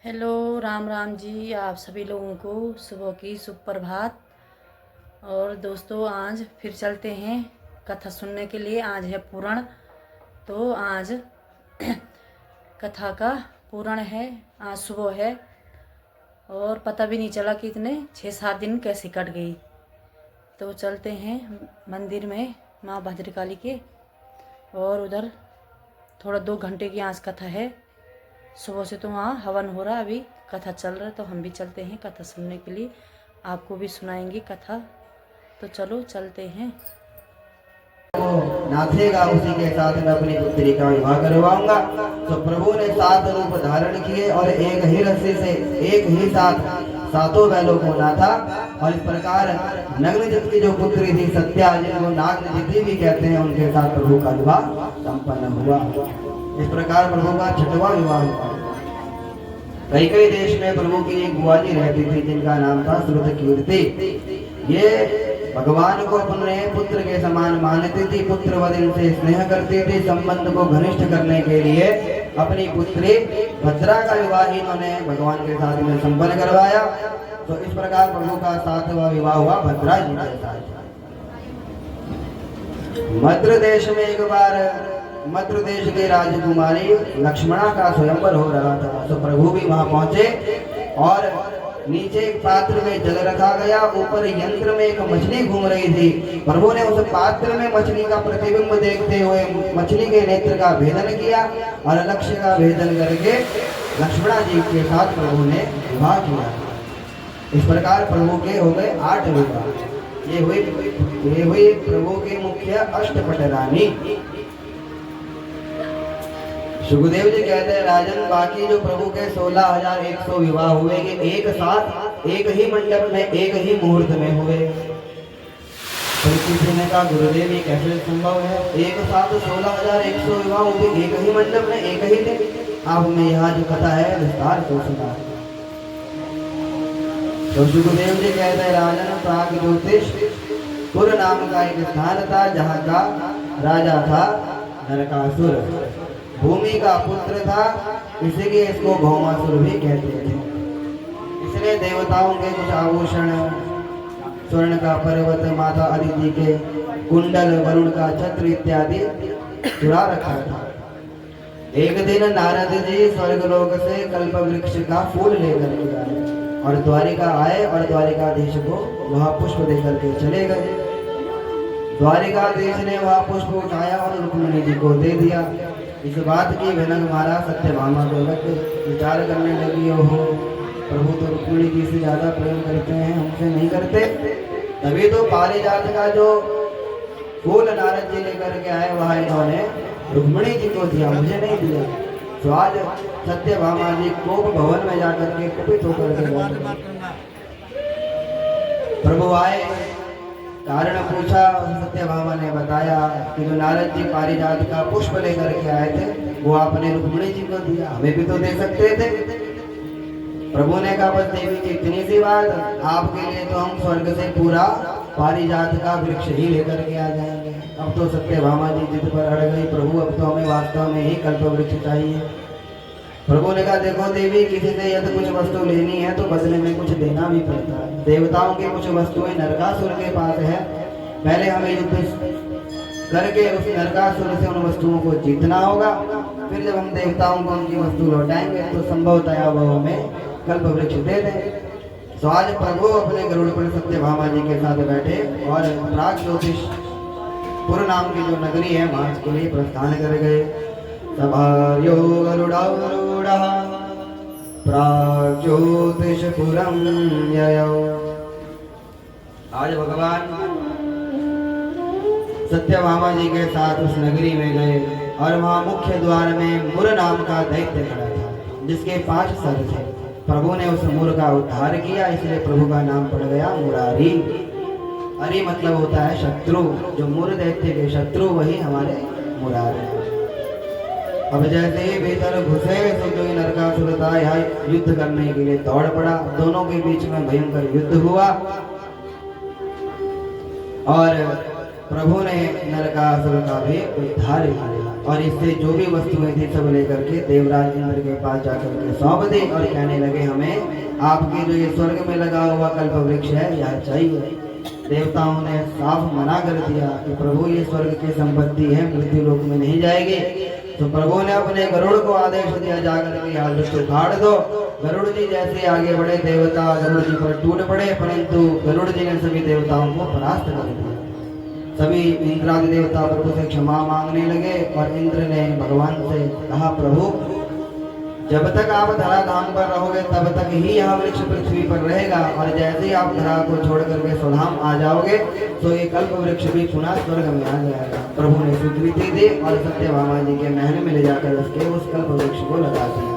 Hello, Ram Ram ji. आप सभी लोगों को सुबह की सुप्रभात। और दोस्तों, आज फिर चलते हैं कथा सुनने के लिए। आज है पूरण, तो आज कथा का पूरण है। आज सुबह है और पता भी नहीं चला कि इतने 6-7 दिन कैसे कट गई। तो चलते हैं मंदिर में माँ भद्रकाली के, और उधर थोड़ा 2 घंटे की आज कथा है। सुबह से तो वहाँ हवन हो रहा, अभी कथा चल रहा है, तो हम भी चलते हैं कथा सुनने के लिए। आपको भी सुनाएंगे कथा, तो चलो चलते हैं। नाथेगा उसी के साथ मैं अपनी पुत्री का विवाह करवाऊंगा। तो प्रभु ने 7 रूप धारण किए और एक ही रस्सी से एक ही साथ 7 बैलों को नाथा। और इस प्रकार नग्नजित की जो पुत्री थी सत्या, जिनको नागनजिति भी कहते हैं, उनके साथ प्रभु का विवाह संपन्न हुआ। इस प्रकार प्रभु का 6वां विवाह हुआ। कई देश में प्रभु की एक बुआ जी रहती थी, जिनका नाम था श्रुत कीर्ति। ये भगवान को अपने पुत्र के समान मानती थी, पुत्र वधि से स्नेह करती थी। संबंध को घनिष्ठ करने के लिए अपनी पुत्री भद्रा का विवाह इन्होंने भगवान के साथ में संपन्न करवाया। तो इस प्रकार प्रभु का 7वां विवाह हुआ भद्रा जी के साथ। मद्र देश में एक बार मद्र देश के राजकुमारी लक्ष्मणा का स्वयंवर हो रहा था। तो प्रभु भी वहां पहुंचे और नीचे एक पात्र में जल रखा गया, ऊपर यंत्र में एक मछली घूम रही थी। प्रभु ने उस पात्र में मछली का प्रतिबिंब देखते हुए मछली के नेत्र का भेदन किया और लक्ष्य का भेदन करके लक्ष्मणा जी के साथ प्रभु ने विवाह किया। इस प्रकार प्रभु के हो गए 8 विवाह। ये हुई प्रभु के मुख्य अष्टपट रानी। सुखदेव जी कहते हैं, राजन, बाकी जो प्रभु के 16,100 विवाह हुए, कि एक साथ एक ही मंडप में एक ही मुहूर्त में हुए। तो किसी ने कहा, गुरुदेव ये कैसे संभव है? एक साथ 16,100 विवाह हुए एक ही मंडप में एक ही दिन। आप में यहाँ जो कथा है विस्तार से सुना। तो सुखदेव जी कहते हैं, राजन, प्राग ज्योतिषपुर नाम का एक स्थान था, जहाँ का राजा था नरकासुर। भूमि का पुत्र था, इसीलिए इसको भौमासुर भी कहते थे। इसने देवताओं के कुछ आभूषण, स्वर्ण का पर्वत, माता अदिति के कुंडल, वरुण का छत्र इत्यादि चुरा रखा था। एक दिन नारद जी स्वर्गलोक से कल्प वृक्ष का फूल लेकर के आए और द्वारिका आए और द्वारिकाधीश को वह पुष्प देकर के चले गए। द्वारिकाधीश ने वह पुष्प उठाया और रुक्मिणी जी को दे दिया। इस बात की भनक महाराज सत्यभामा देवक विचार करने लगी, हो प्रभु तो रुक्मिणी जी से ज्यादा प्रेम करते हैं, हमसे नहीं करते। तभी तो पारिजात का जो फूल नारद जी लेकर के आए वह इन्होंने रुक्मिणी जी को दिया, मुझे नहीं दिया। तो आज सत्यभामा जी कोप भवन में जाकर के कुपित होकर के प्रभु आए, कारण पूछा। सत्यभामा ने बताया कि जो नारद जी पारिजात का पुष्प लेकर के आए थे वो आपने रुक्मिणी जी को दिया, हमें भी तो दे सकते थे। प्रभु ने कहा, बस देवी जी इतनी सी बात, आपके लिए तो हम स्वर्ग से पूरा पारिजात का वृक्ष ही लेकर के आ जाएंगे। अब तो सत्यभामा जी जिद पर अड़ गई, प्रभु अब तो हमें वास्तव में ही कल्प वृक्ष चाहिए। प्रभु ने कहा, देखो देवी, किसी से यदि कुछ वस्तु लेनी है तो बदले में कुछ देना भी पड़ता है। देवताओं की कुछ वस्तुएं नरकासुर के पास है, पहले हमें युद्ध करके उस नरकासुर से उन वस्तुओं को जीतना होगा, फिर जब हम देवताओं को उनकी वस्तु लौटाएंगे तो संभवतया वो हमें कल्प वृक्ष दे दें। तो आज प्रभु अपने गरुड़ पर सत्यभामा जी के साथ बैठे और प्राग ज्योतिषपुर नाम की जो नगरी है वहां के लिए प्रस्थान कर गए। सभार्यो गरुडारूढ़ः प्राग्ज्योतिषपुरं ययौ। आज भगवान सत्यभामा जी के साथ उस नगरी में गए और वहां मुख्य द्वार में मुर नाम का दैत्य खड़ा था, जिसके 5 सर थे। प्रभु ने उस मुर का उद्धार किया, इसलिए प्रभु का नाम पड़ गया मुरारी। अरि मतलब होता है शत्रु, जो मुर दैत्य के शत्रु वही हमारे मुरारी। अब जैसे ही भीतर घुसे तो जो नरकासुर था यहाँ युद्ध करने के लिए दौड़ पड़ा। दोनों के बीच में भयंकर युद्ध हुआ और प्रभु ने नरकासुर का भी उद्धार किया। और इससे जो भी वस्तुएं थी सब लेकर के देवराज इंद्र के पास जाकर के सौंप दी और कहने लगे हमें आपके जो ये स्वर्ग में लगा हुआ कल्प वृक्ष है यह चाहिए। देवताओं ने साफ मना कर दिया कि प्रभु ये स्वर्ग की संपत्ति है, मृत्यु लोक में नहीं जाएगी। तो प्रभु ने अपने गरुड़ को आदेश दिया जाकर के यह वृक्ष उखाड़ दो। गरुड़ जी जैसे आगे बढ़े देवता गरुड़ जी पर टूट पड़े, परंतु गरुड़ जी ने सभी देवताओं को परास्त कर दिया। सभी इंद्रादि देवता प्रभु से क्षमा मांगने लगे और इंद्र ने भगवान से कहा प्रभु जब तक आप धरा धाम पर रहोगे तब तक ही यह वृक्ष पृथ्वी पर रहेगा, और जैसे ही आप धरा को छोड़ करके स्वधाम आ जाओगे तो ये कल्प वृक्ष भी पुनः स्वर्ग में आ जाएगा। प्रभु ने स्वीकृति दी और सत्यभामा जी के महल में ले जाकर उसके उस कल्प वृक्ष को लगा दिया।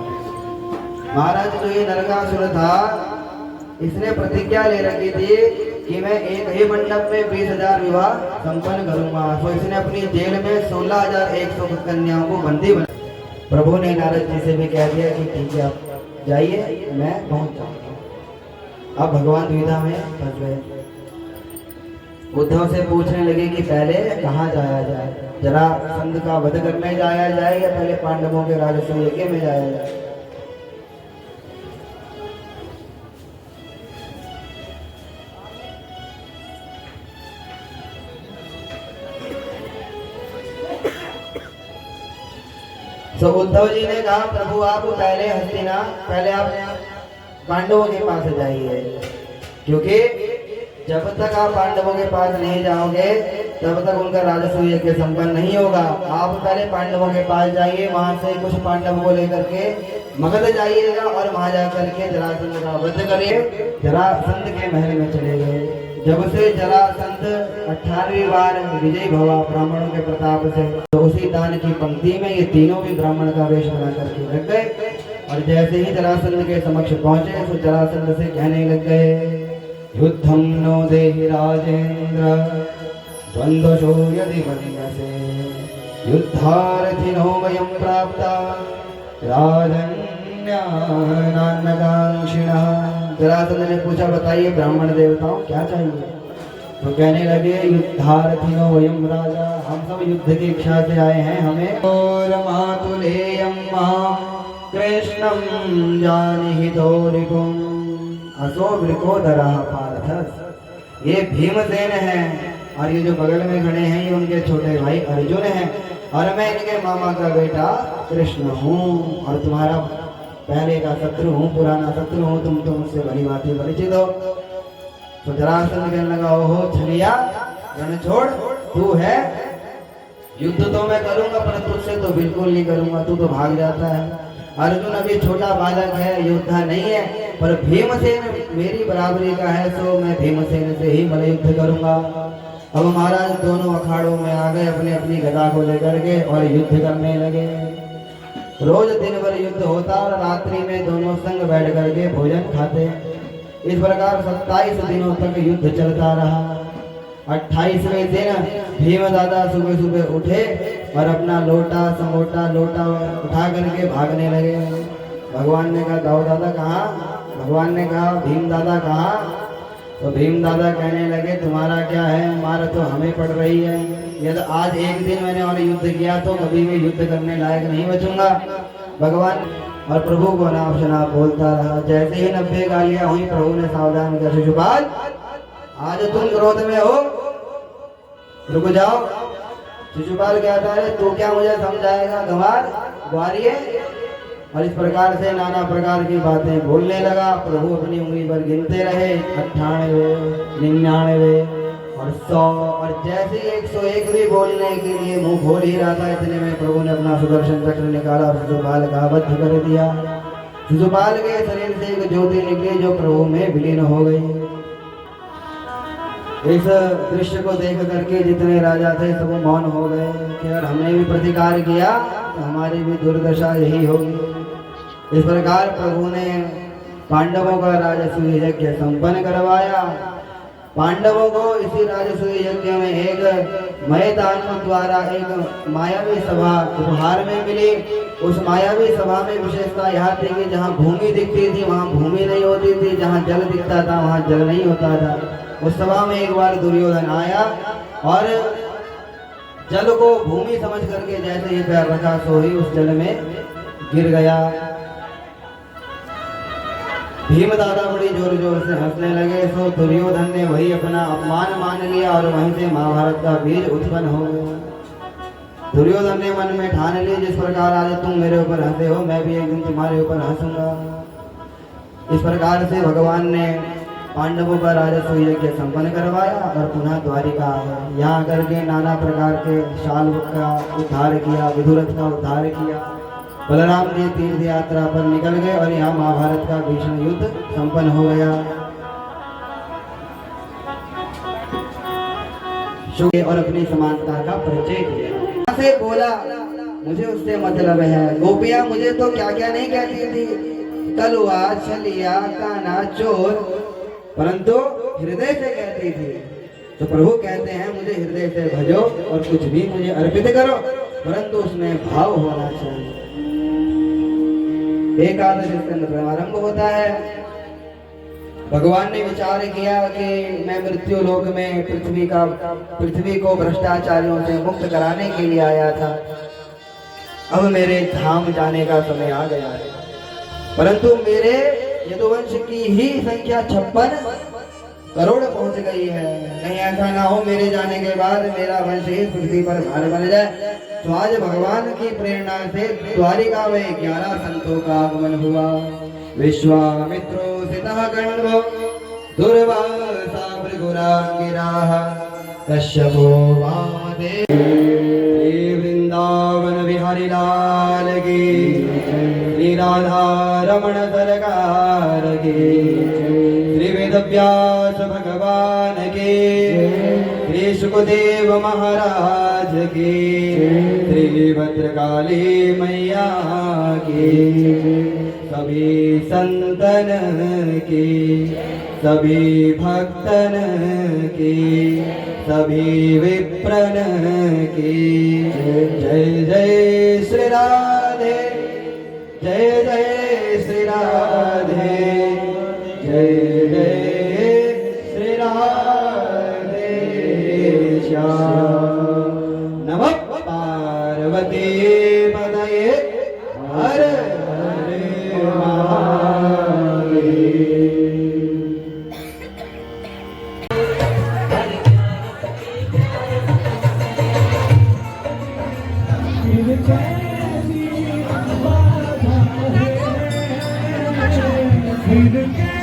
महाराज जो ये नरकासुर था इसने प्रतिज्ञा ले रखी थी कि मैं एक ही मंडप में 20,000 विवाह संपन्न करूंगा। तो इसने अपनी जेल में 16,100 कन्याओं को बंदी बना। प्रभु ने नारद जी से भी कह दिया कि ठीक है आप जाइए, मैं पहुंच जाऊंगा। अब भगवान दुविधा में फंस गए। उद्धव से पूछने लगे कि पहले कहाँ जाया जाए, जरा संध का वध करने जाया जाए या पहले पांडवों के राजस्व यज्ञ में जाया जाए। तो उद्धव जी ने कहा प्रभु आप पहले आप पांडवों के पास जाइए, क्योंकि जब तक आप पांडवों के पास नहीं जाओगे तब तक उनका राजस्व यज्ञ संपन्न नहीं होगा। आप पहले पांडवों के पास जाइए, वहां से कुछ पांडवों को लेकर के मगध जाइएगा और वहां जाकर के जरासंध का वध करिए। जरासंध के महल में चले गए। जब से जरासंध 18वीं बार विजयी भवा ब्राह्मणों के प्रताप से, तो उसी दान की पंक्ति में ये तीनों भी ब्राह्मण का वेश बना करके लग गए। और जैसे ही जरासंध के समक्ष पहुंचे तो जरासंध से कहने लग गए युद्धम नो देहि राजेंद्र द्वंद्वशो यदि वन्यसे युद्धार्थिनो वयं प्राप्ता राजन्यानान्नकांक्षिणः। जरासंध ने पूछा बताइए ब्राह्मण देवताओं क्या चाहिए। तो कहने लगे युद्धार्थिनो वयं राजा, हम सब युद्ध की इच्छा से आए हैं। हमें और मातुलेयं कृष्णं जानिहितोरिपुं असो वृकोदरः पार्थः। ये भीमसेन हैं और ये जो बगल में खड़े हैं ये उनके छोटे भाई अर्जुन हैं, और मैं इनके मामा का बेटा कृष्ण हूँ और तुम्हारा पहले का शत्रु हूँ, पुराना शत्रु हूँ। तुम तो मुझसे भली भांति परिचित हो। तो जरासंध कहने लगा ओहो छलिया रण छोड़, तू है युद्ध तो मैं करूंगा पर तुझसे तो बिल्कुल नहीं करूंगा, तू तो भाग जाता है। अर्जुन अभी छोटा बालक है, योद्धा नहीं है, पर भीमसेन मेरी बराबरी का है, तो मैं भीमसेन से ही मल युद्ध करूंगा। अब महाराज दोनों अखाड़ों में आ गए अपनी अपनी गदा को लेकर के और युद्ध करने लगे। रोज दिन भर युद्ध होता और रात्रि में दोनों संग बैठ करके भोजन खाते। इस प्रकार 27 दिनों तक युद्ध चलता रहा। 28वें दिन भीम दादा सुबह सुबह उठे और अपना लोटा समोटा लोटा उठा करके भागने लगे। भगवान ने कहा दाऊ दादा कहाँ? भगवान ने कहा भीम दादा कहाँ? तो भीम दादा कहने लगे तुम्हारा क्या है, मार तो हमें पड़ रही है। यदि आज एक दिन मैंने और युद्ध किया तो कभी भी युद्ध करने लायक नहीं बचूंगा। भगवान और प्रभु को नाम शनाप बोलता रहा। जैसे ही 90 गालियां हुई प्रभु ने सावधान किया शिशुपाल आज तुम क्रोध में हो, रुक जाओ। शिशुपाल कहता है तू क्या मुझे समझाएगा गंवार ग्वारिये। और इस प्रकार से नाना प्रकार की बातें बोलने लगा। प्रभु अपनी उंगली पर गिनते रहे 98, 99 और 100, और जैसे 101 भी बोलने के लिए मुंह खोल ही रहा था इतने में प्रभु ने अपना सुदर्शन चक्र निकाला और शिशुपाल का वध कर दिया। शिशुपाल के शरीर से एक ज्योति निकली जो प्रभु में विलीन हो गई। इस दृश्य को देख करके जितने राजा थे सब मौन हो गए कि अगर हमने भी प्रतिकार किया तो हमारी भी दुर्दशा यही होगी। इस प्रकार प्रभु ने पांडवों का राजस्व यज्ञ संपन्न करवाया। पांडवों को इसी राजस्व यज्ञ में एक मैदान द्वारा एक मायावी सभा उपहार में मिली। उस मायावी सभा में विशेषता यह थी कि जहाँ भूमि दिखती थी वहाँ भूमि नहीं होती थी, जहाँ जल दिखता था वहाँ जल नहीं होता था। उस सभा में एक बार दुर्योधन आया और जल को भूमि समझ करके जैसे ही पैर रखा सो ही उस जल में गिर गया। भीम दादा बड़ी जोर जोर से हंसने लगे। सो दुर्योधन ने वही अपना अपमान मान लिया और वहीं से महाभारत का बीज उत्पन्न हो गया। दुर्योधन ने मन में ठान लिया, जिस प्रकार आज तुम मेरे ऊपर हंसे हो, मैं भी एक दिन तुम्हारे ऊपर हंसूंगा। इस प्रकार से भगवान ने पांडवों का राजस्व यज्ञ संपन्न करवाया और पुनः द्वारिका आए। यहाँ करके नाना प्रकार के शाल्व का उद्धार किया, विदुरथ का उद्धार किया। बलराम जी तीर्थ यात्रा पर निकल गए और यहाँ महाभारत का भीषण युद्ध संपन्न हो गया। और अपनी समानता का परिचय दिया। से बोला मुझे उससे मतलब है। गोपियां मुझे तो क्या क्या नहीं कहती थी, कलुआ, छलिया, काना, चोर, परंतु हृदय से कहती थी। तो प्रभु कहते हैं मुझे हृदय से भजो और कुछ भी मुझे अर्पित करो, परंतु उसमें भाव होना चाहिए। एकादश स्कंद प्रारंभ होता है। भगवान ने विचार किया कि मैं मृत्यु लोक में पृथ्वी को भ्रष्टाचारियों से मुक्त कराने के लिए आया था। अब मेरे धाम जाने का समय आ गया है, परंतु मेरे यदुवंश की ही संख्या 56 करोड़ पहुंच गई है। कहीं ऐसा ना हो मेरे जाने के बाद मेरा वंश ही पृथ्वी पर भार बन जाए। तो आज भगवान की प्रेरणा से द्वारिका में 11 संतों का आगमन हुआ। विश्वामित्रो सितः कण्वो दुर्वासा भृगुरांगिराः कश्यपो वामदेव। श्री वृंदावन बिहारी लाल की, श्री राधा रमण सरकार की, श्री वेदव्यास भगवान के, श्री सुखदेव महाराज की, श्री भद्रकाली मैया की, सभी संतन की, सभी भक्तन की, सभी विप्रन की। जय जय श्री राधे, जय जय श्री राधे, जय जय श्री राधे श्याम। नमः पार्वती पतये हर हर महादेव। He